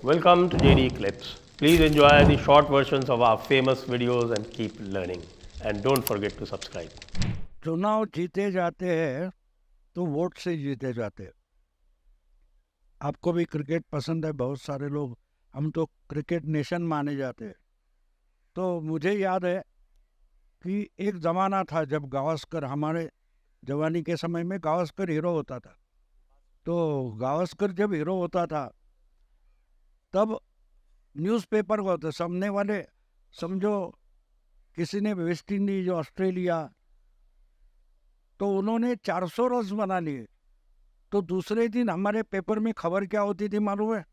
Welcome to JD Clips. Please enjoy the short versions of our famous videos and keep learning. And don't forget to subscribe. चुनाव जीते जाते हैं तो vote से जीते जाते हैं। आपको भी क्रिकेट पसंद है, बहुत सारे लोग, हम तो क्रिकेट नेशन माने जाते हैं। तो मुझे याद है कि एक ज़माना था जब गावस्कर, हमारे जवानी के समय में गावस्कर हीरो होता था। तो गावस्कर जब हीरो होता था तब न्यूज़पेपर को होते सामने वाले, समझो किसी ने वेस्ट इंडीज, ऑस्ट्रेलिया, तो उन्होंने 400 रन बना लिए। तो दूसरे दिन हमारे पेपर में खबर क्या होती थी मालूम है?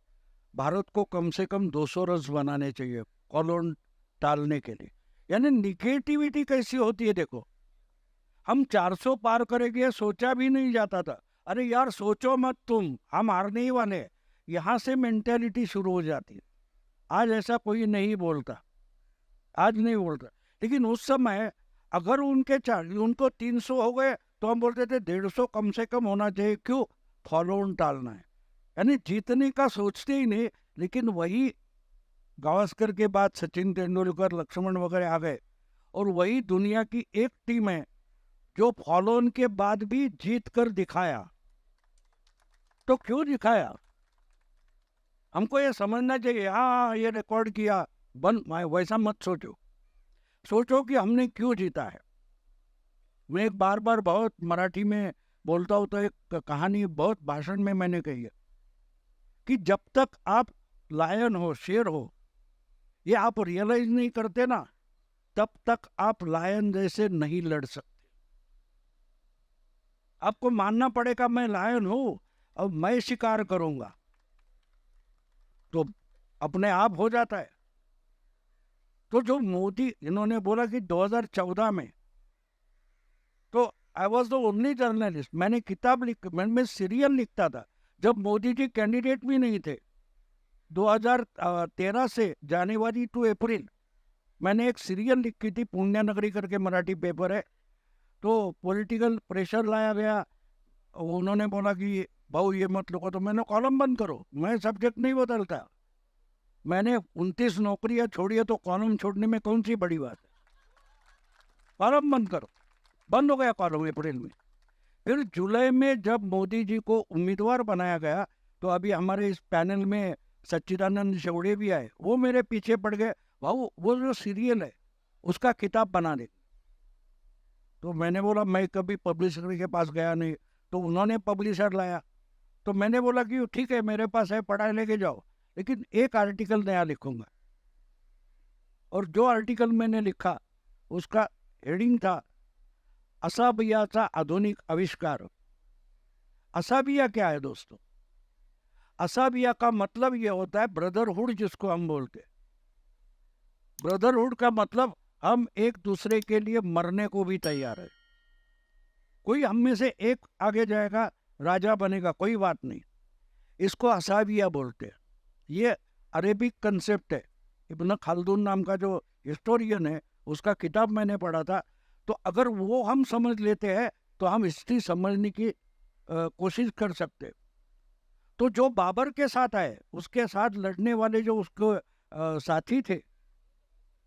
भारत को कम से कम 200 रन बनाने चाहिए कॉलोन टालने के लिए। यानी निगेटिविटी कैसी होती है देखो। हम 400 पार करेंगे सोचा भी नहीं जाता था। अरे यार सोचो मत तुम, हम हारने ही वाले। यहाँ से मेंटेलिटी शुरू हो जाती है। आज ऐसा कोई नहीं बोलता, आज नहीं बोलता। लेकिन उस समय अगर उनको 300 हो गए तो हम बोलते थे 150 कम से कम होना चाहिए। क्यों? फॉलो ऑन टालना है, यानी जीतने का सोचते ही नहीं। लेकिन वही गावस्कर के बाद सचिन तेंदुलकर, लक्ष्मण वगैरह आ गए, और वही दुनिया की एक टीम है जो फॉलो ऑन के बाद भी जीत कर दिखाया। तो क्यों दिखाया? हमको ये समझना चाहिए। हाँ, ये रिकॉर्ड किया, वैसा मत सोचो। सोचो कि हमने क्यों जीता है। मैं एक बार बार बहुत मराठी में बोलता हूँ, तो एक कहानी बहुत भाषण में मैंने कही है कि जब तक आप लायन हो, शेर हो, ये आप रियलाइज नहीं करते ना, तब तक आप लायन जैसे नहीं लड़ सकते। आपको मानना पड़ेगा मैं लायन हूं और मैं शिकार करूंगा, तो अपने आप हो जाता है। तो जो मोदी, इन्होंने बोला कि 2014 में, तो I was the only journalist, मैंने किताब लिख, मैं सीरियल लिखता था जब मोदी जी कैंडिडेट भी नहीं थे। 2013 से जनवरी टू अप्रैल मैंने एक सीरियल लिखी थी, पुण्य नगरी करके मराठी पेपर है। तो पॉलिटिकल प्रेशर लाया गया, उन्होंने बोला कि भाऊ ये मत लिखो, तो मैंने कॉलम बंद करो, मैं सब्जेक्ट नहीं बदलता। मैंने 29 नौकरियां छोड़ी है, तो कॉलम छोड़ने में कौन सी बड़ी बात है? कॉलम बंद करो। बंद हो गया कॉलम अप्रैल में। फिर जुलाई में जब मोदी जी को उम्मीदवार बनाया गया, तो अभी हमारे इस पैनल में सच्चिदानंद शौड़े भी आए, वो मेरे पीछे पड़ गए, भाऊ वो जो सीरियल है उसका किताब बना दे। तो मैंने बोला मैं कभी पब्लिशर के पास गया नहीं, तो उन्होंने पब्लिशर लाया। तो मैंने बोला कि ठीक है मेरे पास है, पढ़ा लेके जाओ, लेकिन एक आर्टिकल नया लिखूंगा। और जो आर्टिकल मैंने लिखा उसका हेडिंग था असाबियाचा आधुनिक आविष्कार। असाबिया क्या है दोस्तों? असाबिया का मतलब ये होता है ब्रदरहुड, जिसको हम बोलते हैं। ब्रदरहुड का मतलब हम एक दूसरे के लिए मरने को भी तैयार है। कोई हम में से एक आगे जाएगा, राजा बनेगा, कोई बात नहीं, इसको असाबिया बोलते हैं। ये अरेबिक कंसेप्ट है। इब्न खालदून नाम का जो हिस्टोरियन है, उसका किताब मैंने पढ़ा था। तो अगर वो हम समझ लेते हैं तो हम हिस्ट्री समझने की कोशिश कर सकते। तो जो बाबर के साथ आए, उसके साथ लड़ने वाले जो उसको साथी थे,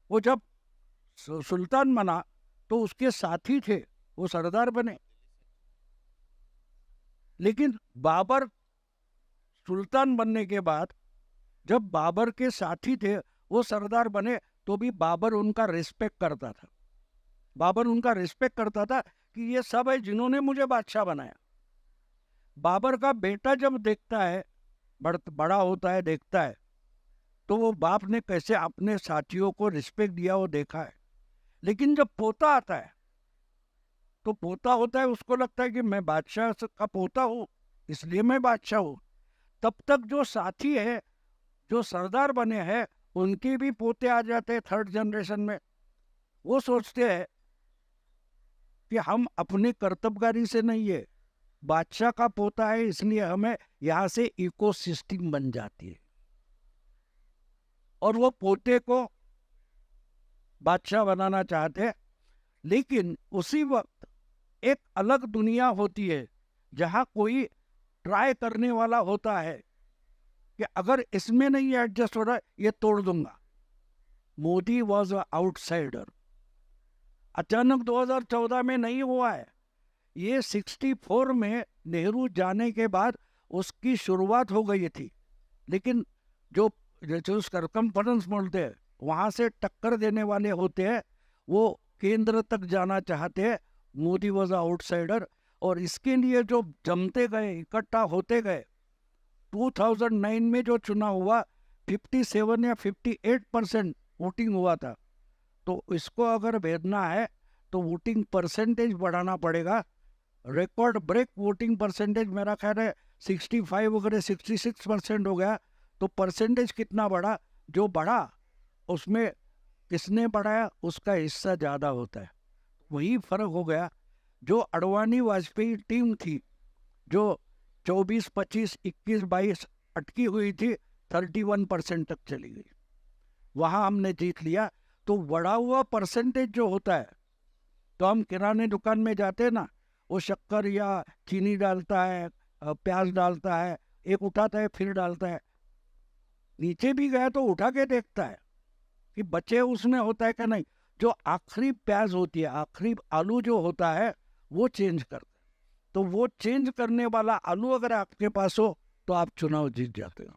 वो जब सुल्तान बना तो उसके साथी थे, वो सरदार बने। लेकिन बाबर सुल्तान बनने के बाद जब बाबर के साथी थे वो सरदार बने, तो भी बाबर उनका रिस्पेक्ट करता था। बाबर उनका रिस्पेक्ट करता था कि ये सब है जिन्होंने मुझे बादशाह बनाया। बाबर का बेटा जब देखता है, बड़ा होता है, देखता है, तो वो बाप ने कैसे अपने साथियों को रिस्पेक्ट दिया वो देखा है। लेकिन जब पोता आता है, तो पोता होता है, उसको लगता है कि मैं बादशाह का पोता हूँ, इसलिए मैं बादशाह हूँ। तब तक जो साथी है, जो सरदार बने हैं, उनके भी पोते आ जाते हैं थर्ड जनरेशन में। वो सोचते हैं कि हम अपनी कर्तव्यगारी से नहीं है, बादशाह का पोता है, इसलिए हमें यहाँ से इकोसिस्टम बन जाती है, और वो पोते को बादशाह बनाना चाहते हैं। लेकिन उसी वक्त एक अलग दुनिया होती है जहाँ कोई ट्राई करने वाला होता है कि अगर इसमें नहीं एडजस्ट हो रहा है ये तोड़ दूंगा। Modi was a outsider. अचानक 2014 में नहीं हुआ है, ये 64 में नेहरू जाने के बाद उसकी शुरुआत हो गई थी। लेकिन जो जो सरकमफरेंस बोलते हैं वहाँ से टक्कर देने वाले होते हैं, वो केंद्र तक जाना चाहते हैं। मोदी वॉज आउटसाइडर, और इसके लिए जो जमते गए, इकट्ठा होते गए। 2009 में जो चुनाव हुआ 57 या 58% वोटिंग हुआ था। तो इसको अगर भेदना है तो वोटिंग परसेंटेज बढ़ाना पड़ेगा। रिकॉर्ड ब्रेक वोटिंग परसेंटेज मेरा ख्याल है 65 वगैरह 66% हो गया। तो परसेंटेज कितना बढ़ा? जो बढ़ा उसमें किसने बढ़ाया उसका हिस्सा ज़्यादा होता है, वही फर्क हो गया। जो अडवाणी वाजपेयी टीम थी, जो 24, 25, 21, 22 अटकी हुई थी, 31% तक चली गई, वहाँ हमने जीत लिया। तो बढ़ा हुआ परसेंटेज जो होता है, तो हम किराने दुकान में जाते हैं ना, वो शक्कर या चीनी डालता है, प्याज डालता है, एक उठाता है फिर डालता है, नीचे भी गया तो उठा के देखता है कि बचे उसमें होता है कि नहीं। जो आखिरी प्याज होती है, आखिरी आलू जो होता है, वो चेंज करता है। तो वो चेंज करने वाला आलू अगर आपके पास हो तो आप चुनाव जीत जाते हो।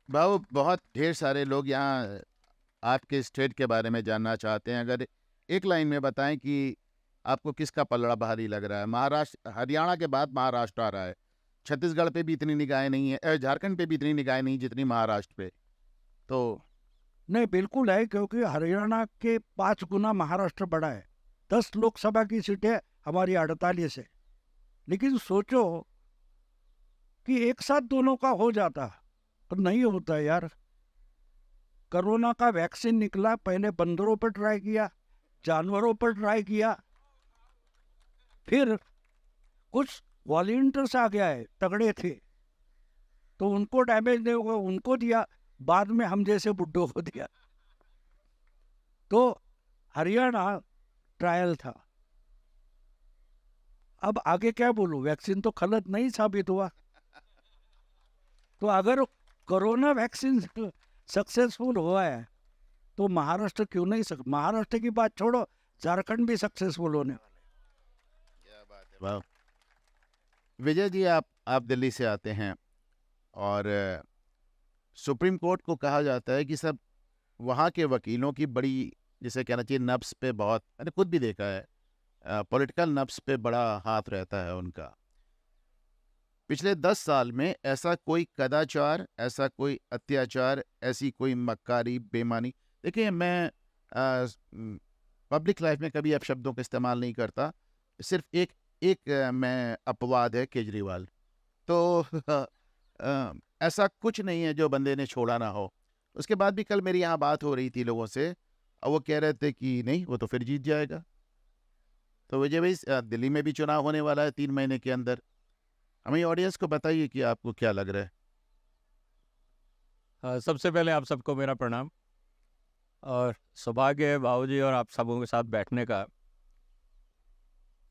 बाबू, बहुत ढेर सारे लोग यहाँ आपके स्टेट के बारे में जानना चाहते हैं। अगर एक लाइन में बताएं कि आपको किसका पलड़ा भारी लग रहा है? महाराष्ट्र, हरियाणा के बाद महाराष्ट्र आ रहा है। छत्तीसगढ़ पे भी इतनी निगाहें नहीं है, झारखंड पे भी इतनी निगाहें नहीं जितनी महाराष्ट्र पे। तो नहीं, बिल्कुल है, क्योंकि हरियाणा के 5 गुना महाराष्ट्र बड़ा है। 10 लोकसभा की सीटें हमारी 48 है। लेकिन सोचो कि एक साथ दोनों का हो जाता, पर नहीं होता यार। कोरोना का वैक्सीन निकला, पहले बंदरों पर ट्राई किया, जानवरों पर ट्राई किया, फिर कुछ वॉलंटियर्स आ गया है, तगड़े थे, तो उनको डैमेज नहीं हुआ, उनको दिया, बाद में हम जैसे बुड्ढों को दिया। तो हरियाणा ट्रायल था। अब आगे क्या बोलूं, वैक्सीन तो गलत नहीं साबित हुआ। तो अगर कोरोना वैक्सीन सक्सेसफुल हुआ है तो महाराष्ट्र क्यों नहीं महाराष्ट्र की बात छोड़ो, झारखंड भी सक्सेसफुल होने वाला है। क्या बात है। वाह विजय जी, आप दिल्ली से आते हैं और सुप्रीम कोर्ट को कहा जाता है कि सब वहाँ के वकीलों की बड़ी, जिसे कहना चाहिए, नब्स पे बहुत, मैंने खुद भी देखा है, पॉलिटिकल नब्स पे बड़ा हाथ रहता है उनका। पिछले 10 साल में ऐसा कोई कदाचार, ऐसा कोई अत्याचार, ऐसी कोई मक्कारी, बेईमानी, देखिए मैं पब्लिक लाइफ में कभी अपशब्दों का इस्तेमाल नहीं करता, सिर्फ एक मैं अपवाद है, केजरीवाल। तो ऐसा कुछ नहीं है जो बंदे ने छोड़ा ना हो। उसके बाद भी कल मेरी यहाँ बात हो रही थी लोगों से, और वो कह रहे थे कि नहीं, वो तो फिर जीत जाएगा। तो विजय भाई, दिल्ली में भी चुनाव होने वाला है 3 महीने के अंदर। हमें ऑडियंस को बताइए कि आपको क्या लग रहा है। सबसे पहले आप सबको मेरा प्रणाम, और सौभाग्य है बाबू जी और आप सबों के साथ बैठने का।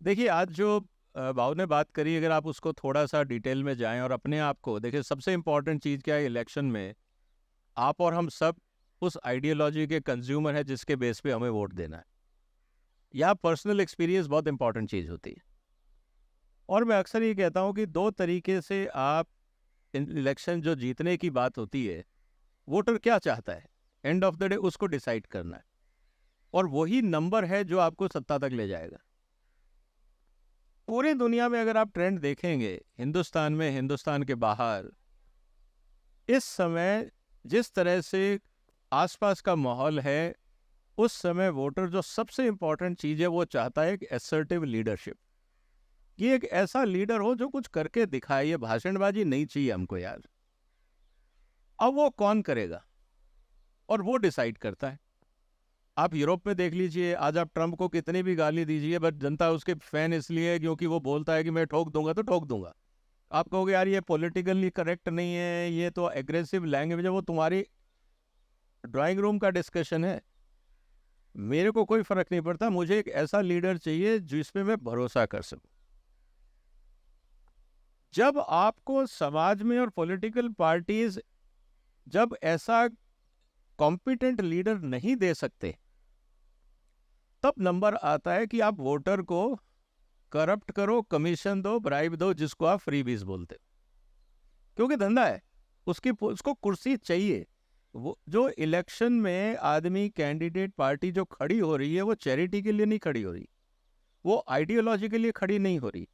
देखिए, आज जो बाबू ने बात करी, अगर आप उसको थोड़ा सा डिटेल में जाएं और अपने आप को देखिए, सबसे इम्पॉर्टेंट चीज़ क्या है इलेक्शन में, आप और हम सब उस आइडियोलॉजी के कंज्यूमर है जिसके बेस पे हमें वोट देना है। या पर्सनल एक्सपीरियंस बहुत इंपॉर्टेंट चीज़ होती है। और मैं अक्सर ये कहता हूँ कि 2 तरीके से आप इलेक्शन जो जीतने की बात होती है, वोटर क्या चाहता है एंड ऑफ द डे उसको डिसाइड करना है, और वही नंबर है जो आपको सत्ता तक ले जाएगा। पूरी दुनिया में अगर आप ट्रेंड देखेंगे, हिंदुस्तान में, हिंदुस्तान के बाहर, इस समय जिस तरह से आसपास का माहौल है, उस समय वोटर जो सबसे इंपॉर्टेंट चीज़ है वो चाहता है कि असर्टिव लीडरशिप। ये एक ऐसा लीडर हो जो कुछ करके दिखाए, ये भाषणबाजी नहीं चाहिए हमको यार। अब वो कौन करेगा और वो डिसाइड करता है। आप यूरोप में देख लीजिए, आज आप ट्रंप को कितनी भी गाली दीजिए, बट जनता उसके फैन इसलिए क्योंकि वो बोलता है कि मैं ठोक दूंगा तो ठोक दूंगा। आप कहोगे यार ये पॉलिटिकली करेक्ट नहीं है, ये तो एग्रेसिव लैंग्वेज है, वो तुम्हारी ड्राइंग रूम का डिस्कशन है, मेरे को कोई फर्क नहीं पड़ता। मुझे एक ऐसा लीडर चाहिए जिसपे मैं भरोसा कर सकूं। जब आपको समाज में और पॉलिटिकल पार्टीज जब ऐसा कॉम्पिटेंट लीडर नहीं दे सकते, तब नंबर आता है कि आप वोटर को करप्ट करो, कमीशन दो, ब्राइब दो, जिसको आप फ्रीबीज बोलते हो, क्योंकि धंधा है, उसको कुर्सी चाहिए। वो जो इलेक्शन में आदमी कैंडिडेट पार्टी जो खड़ी हो रही है वो चैरिटी के लिए नहीं खड़ी हो रही, वो आइडियोलॉजी के लिए खड़ी नहीं हो रही,